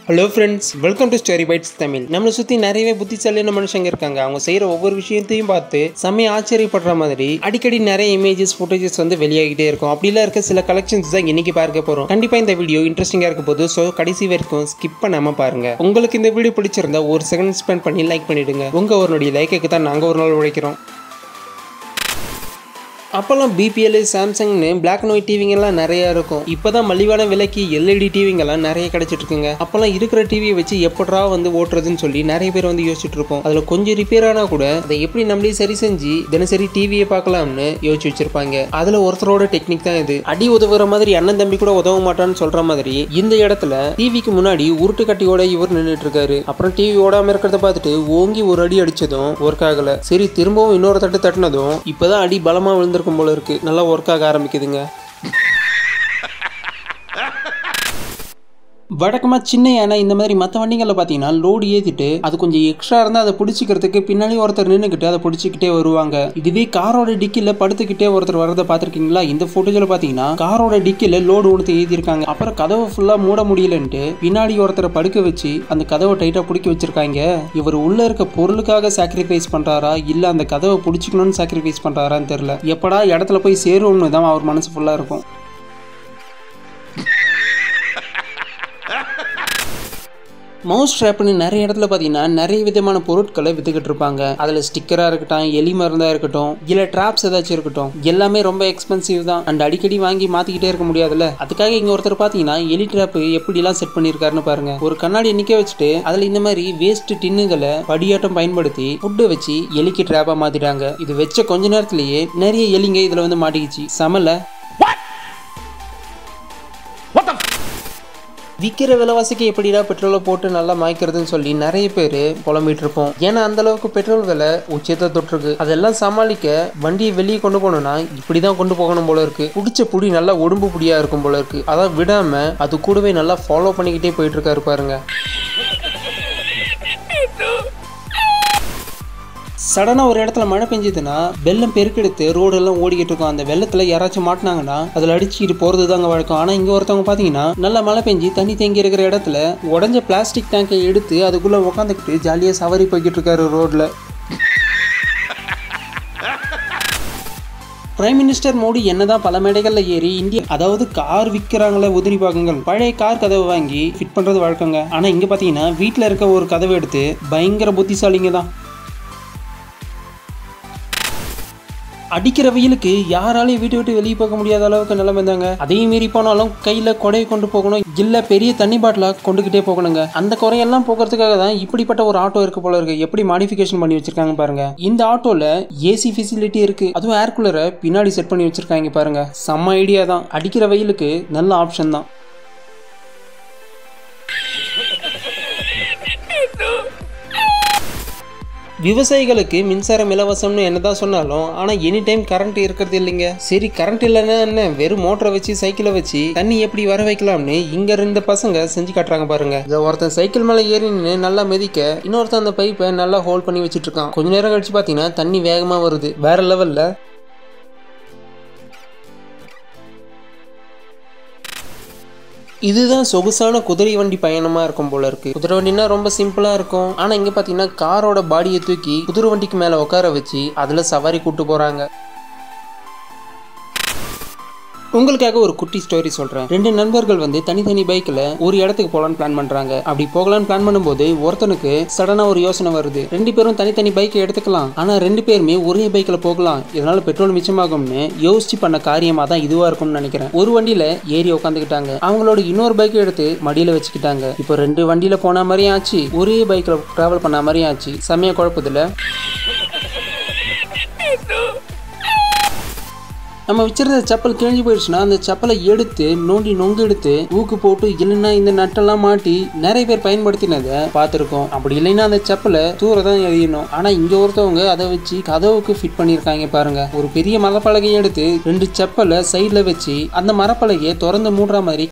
Hello friends, welcome to Bytes Tamil. நம்மள சுத்தி நிறையவே புத்திசாலியான மனுஷங்க இருக்காங்க. அவங்க செய்யற ஒவ்வொரு விஷயத்தையும் பார்த்து செம்ம ஆச்சரியப்படுற மாதிரி அடிக்கடி நிறைய இமேजेस, ஃபுட்டேजेस வந்து வெளியாகிட்டே இருக்கும். அப்படில இருக்க சில கலெக்ஷன்ஸ் தான் இன்னைக்கு பார்க்க போறோம். கண்டிப்பா இந்த வீடியோ இன்ட்ரஸ்டிங்கா இருக்க போகுது. சோ கடைசி வரைக்கும் ஸ்கிப் பண்ணாம பாருங்க. உங்களுக்கு இந்த வீடியோ பிடிச்சிருந்தா ஒரு செகண்ட் ஸ்பெண்ட் பண்ணி லைக் பண்ணிடுங்க. உங்க ஒருனுடைய லைக்குக்கு தான் நாங்க ஒரு நாள் உழைக்கிறோம். அப்போல்லாம் பிபிஎல், சாம்சங்னு பிளாக் அண்ட் ஒயிட் டிவிங்கெல்லாம் நிறைய இருக்கும். இப்போதான் மலிவான விலைக்கு எல்இடி டிவிங்கெல்லாம் நிறைய கிடைச்சிட்டு இருக்குங்க. அப்போல்லாம் இருக்கிற டிவியை வச்சு எப்படா வந்து ஓட்டுறதுன்னு சொல்லி நிறைய பேர் வந்து யோசிச்சுட்டு இருப்போம். அதுல கொஞ்சம் ரிப்பேர் ஆனா கூட அதை எப்படி நம்மளே சரி செஞ்சு தினசரி டிவியை பார்க்கலாம்னு யோசிச்சு வச்சிருப்பாங்க. அதுல ஒருத்தரோட டெக்னிக் தான் இது. அடி உதவுற மாதிரி அண்ணன் தம்பி கூட உதவ மாட்டான்னு சொல்ற மாதிரி இந்த இடத்துல டிவிக்கு முன்னாடி உருட்டு கட்டியோட இவர் நின்றுட்டு இருக்காரு. அப்புறம் டிவி ஓடாம இருக்கிறத பார்த்துட்டு ஓங்கி ஒரு அடி அடிச்சதும் ஒர்க் ஆகல. சரி, திரும்பவும் இன்னொரு தட்டு தட்டினதும் இப்பதான் அடி பலமா விழுந்திருக்கும் போல இருக்கு. நல்லா ஒர்க் ஆக ஆரம்பிக்குதுங்க. வழக்கமா சின்ன யானை இந்த மாதிரி மற்ற வண்டிகளை பார்த்தீங்கன்னா லோடு ஏற்றிட்டு அது கொஞ்சம் எக்ஸ்ட்ரா இருந்தால் அதை பிடிச்சிக்கிறதுக்கு பின்னாடி ஒருத்தர் நின்றுக்கிட்டு அதை பிடிச்சிக்கிட்டே வருவாங்க. இதுவே காரோட டிக்கில படுத்துக்கிட்டே ஒருத்தர் வரதை பார்த்துருக்கீங்களா? இந்த ஃபோட்டோஜில் பார்த்தீங்கன்னா காரோட டிக்கில லோடு ஒன்று ஏற்றிருக்காங்க. அப்புறம் கதவை ஃபுல்லாக மூட முடியலன்ட்டு பின்னாடி ஒருத்தரை படுக்க வச்சு அந்த கதவை டைட்டாக பிடிக்க வச்சிருக்காங்க. இவர் உள்ள இருக்க பொருளுக்காக சாக்ரிஃபைஸ் பண்றாரா இல்லை அந்த கதவை பிடிச்சிக்கணும்னு சாக்ரிஃபைஸ் பண்றாரான்னு தெரியல. எப்படா இடத்துல போய் சேரும்னு தான் அவர் மனசு ஃபுல்லாக இருக்கும். மவுஸ் ஸ்ட்ராப்னு நிறைய இடத்துல பார்த்தீங்கன்னா நிறைய விதமான பொருட்களை வித்துக்கிட்டு இருப்பாங்க. அதில் ஸ்டிக்கராக இருக்கட்டும், எலி மருந்தாக இருக்கட்டும், இல்லை ட்ராப்ஸ் ஏதாச்சும் இருக்கட்டும், எல்லாமே ரொம்ப எக்ஸ்பென்சிவ் தான். அண்ட் அடிக்கடி வாங்கி மாற்றிக்கிட்டே இருக்க முடியாதுல்ல. அதுக்காக இங்கே ஒருத்தர் பார்த்தீங்கன்னா எலி ட்ராப் எப்படிலாம் செட் பண்ணியிருக்காருன்னு பாருங்க. ஒரு கண்ணாடி நிற்க வச்சுட்டு அதில் இந்த மாதிரி வேஸ்ட் டின்னுகளை படியாட்டம் பயன்படுத்தி ஃபுட்டை வச்சு எலிக்கு ட்ராப்பாக மாற்றிட்டாங்க. இது வச்ச கொஞ்ச நேரத்திலேயே நிறைய எலிங்க இதில் வந்து மாட்டிக்கிச்சு. சமல விற்கிற விலைவாசிக்கு எப்படிடா பெட்ரோலை போட்டு நல்லா மாய்க்கிறதுன்னு சொல்லி நிறைய பேர் புலம்பிட்டு இருப்போம். ஏன்னா அந்த அளவுக்கு பெட்ரோல் விலை உச்சத்தை தொற்றுருக்கு. அதெல்லாம் சமாளிக்க வண்டியை வெளியே கொண்டு போகணும்னா இப்படிதான் கொண்டு போகணும் போல இருக்கு. பிடிச்ச புடி நல்லா உடம்பு புடியா இருக்கும் போல இருக்கு. அதான் விடாம அது கூடவே நல்லா ஃபாலோ பண்ணிக்கிட்டே போயிட்டு இருக்காரு பாருங்க. சடனா ஒரு இடத்துல மழை பெஞ்சதுன்னா வெள்ளம் பெருக்கெடுத்து ரோடெல்லாம் ஓடிக்கிட்டு இருக்கும். அந்த வெள்ளத்துல யாராச்சும் மாட்டினாங்கன்னா அதுல அடிச்சுட்டு போறது தாங்க வழக்கம். ஆனா இங்க ஒருத்தவங்க பாத்தீங்கன்னா நல்லா மழை பெஞ்சு தண்ணி தேங்கி இருக்கிற இடத்துல உடஞ்ச பிளாஸ்டிக் டேங்கை எடுத்து அதுக்குள்ள உட்காந்துக்கிட்டு ஜாலியா சவாரி போய்கிட்டு இருக்காரு ரோட்ல. பிரைம் மினிஸ்டர் மோடி என்னதான் பல மேடைகள்ல ஏறி இந்தியா அதாவது கார் விற்கிறாங்களே உதிரி பாகங்கள், பழைய கார் கதவை வாங்கி ஃபிட் பண்றது வழக்கங்க. ஆனா இங்க பாத்தீங்கன்னா வீட்டுல இருக்க ஒரு கதவை எடுத்து பயங்கர புத்திசாலிங்க தான். அடிக்கிற வெயிலுக்கு யாராலையும் வீட்டு விட்டு வெளியே போக முடியாத அளவுக்கு நிலைமை இருந்தாங்க. அதையும் மீறி போனாலும் கையில கொடையை கொண்டு போகணும், இல்ல பெரிய தண்ணி பாட்டிலா கொண்டுகிட்டே போகணுங்க. அந்த குறையெல்லாம் போகிறதுக்காக தான் இப்படிப்பட்ட ஒரு ஆட்டோ இருக்கு போல இருக்கு. எப்படி மாடிஃபிகேஷன் பண்ணி வச்சிருக்காங்க பாருங்க. இந்த ஆட்டோல ஏசி ஃபெசிலிட்டி இருக்கு. அதுவும் ஏர் கூலரை பின்னாடி செட் பண்ணி வச்சிருக்காங்க பாருங்க. செம்ம ஐடியா தான். அடிக்கிற வெயிலுக்கு நல்ல ஆப்ஷன் தான். விவசாயிகளுக்கு மின்சாரம் இலவசம்னு என்னதான் சொன்னாலும் ஆனா எனி டைம் கரண்ட் இருக்கிறது இல்லைங்க. சரி, கரண்ட் இல்லைன்னா என்ன, வெறும் மோட்டரை வச்சு சைக்கிளை வச்சு தண்ணி எப்படி வர வைக்கலாம்னு இங்க இருந்த பசங்க செஞ்சு காட்டுறாங்க பாருங்க. ஒருத்தன் சைக்கிள் மேல ஏறி நின்று நல்லா மிதிக்க இன்னொருத்தன் அந்த பைப்பை நல்லா ஹோல்ட் பண்ணி வச்சிட்டு இருக்கான். கொஞ்ச நேரம் கழிச்சு பாத்தீங்கன்னா தண்ணி வேகமா வருது. வேற லெவல்ல. இதுதான் சொகுசான குதிரை வண்டி பயணமா இருக்கும் போல இருக்கு. குதிரை வண்டினா ரொம்ப சிம்பிளா இருக்கும். ஆனா இங்க பாத்தீங்கன்னா காரோட பாடியை தூக்கி குதிரை வண்டிக்கு மேல உட்கார வச்சு அதுல சவாரி கூட்டு போறாங்க. உங்களுக்காக ஒரு குட்டி ஸ்டோரி சொல்றேன். ரெண்டு நண்பர்கள் வந்து தனித்தனி பைக்ல ஒரு இடத்துக்கு போலான்னு பிளான் பண்றாங்க. அப்படி போகலான்னு பிளான் பண்ணும்போது ஒருத்தனுக்கு சடனா ஒரு யோசனை வருது. ரெண்டு பேரும் தனித்தனி பைக்கை எடுத்துக்கலாம், ஆனா ரெண்டு பேருமே ஒரே பைக்ல போகலாம், இதனால பெட்ரோல் மிச்சமாகும்னு யோசிச்சு பண்ண காரியமா தான் இதுவா இருக்கும்னு நினைக்கிறேன். ஒரு வண்டியில ஏறி உட்காந்துக்கிட்டாங்க. அவங்களோட இன்னொரு பைக்கை எடுத்து மடியில வச்சுக்கிட்டாங்க. இப்போ ரெண்டு வண்டியில போன மாதிரியும் ஆச்சு, ஒரே பைக்ல டிராவல் பண்ண மாதிரியும் ஆச்சு. செமையா குழப்பத்துல நம்ம வச்சிருந்த செப்பல் கிழிஞ்சு போயிடுச்சுன்னா அந்த செப்பலை எடுத்து நோண்டி நொங்கு எடுத்து ஊக்கு போட்டு இல்லைன்னா இந்த நட்டெல்லாம் மாட்டி நிறைய பேர் பயன்படுத்தினதை பார்த்துருக்கோம். அப்படி இல்லைன்னா அந்த செப்பலை தூர தான் எறியணும். ஆனா இங்க ஒருத்தவங்க அதை வச்சு கதவுக்கு ஃபிட் பண்ணியிருக்காங்க பாருங்க. ஒரு பெரிய மரப்பலகையை எடுத்து ரெண்டு செப்பலை சைட்ல வச்சு அந்த மரப்பலகையை திறந்து மூடுற மாதிரி